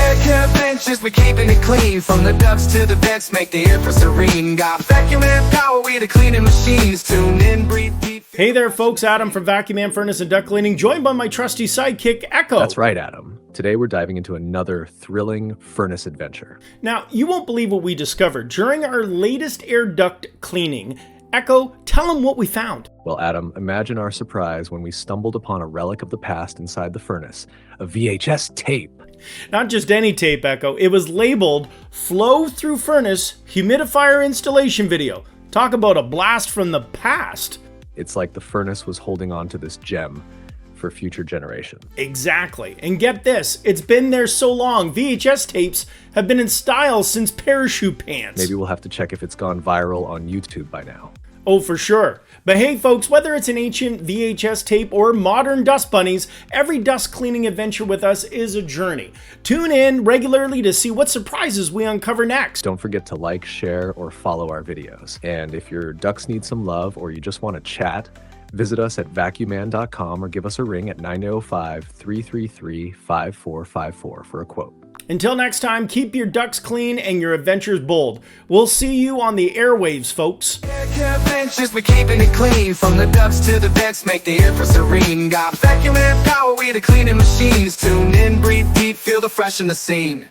AirCare Adventures, we're keeping it clean. From the ducts to the vents, make the air serene. Got Vacu-Man power, we the cleaning machines. Tune in, breathe deep. Hey there folks, Adam from Vacu-Man Furnace and Duct Cleaning, joined by my trusty sidekick, Echo. That's right, Adam. Today we're diving into another thrilling furnace adventure. Now, you won't believe what we discovered during our latest air duct cleaning. Echo, tell them what we found. Well, Adam, imagine our surprise when we stumbled upon a relic of the past inside the furnace, a VHS tape. Not just any tape, Echo. It was labeled Flow Through Furnace Humidifier Installation Video. Talk about a blast from the past. It's like the furnace was holding on to this gem for future generations. Exactly. And get this, it's been there so long, VHS tapes have been in style since parachute pants. Maybe we'll have to check if it's gone viral on YouTube by now. Oh, for sure. But hey folks, whether it's an ancient VHS tape or modern dust bunnies, every dust cleaning adventure with us is a journey. Tune in regularly to see what surprises we uncover next. Don't forget to like, share, or follow our videos. And if your ducks need some love or you just want to chat, visit us at vacuman.com or give us a ring at 905-333-5454 for a quote. Until next time, keep your ducts clean and your adventures bold. We'll see you on the airwaves, folks. AirCare Adventures, we're keeping it clean. From the ducts to the vents, make the air serene. Got Vacu-Man power, we the cleaning machines. Tune in, breathe deep, feel the fresh in the scene.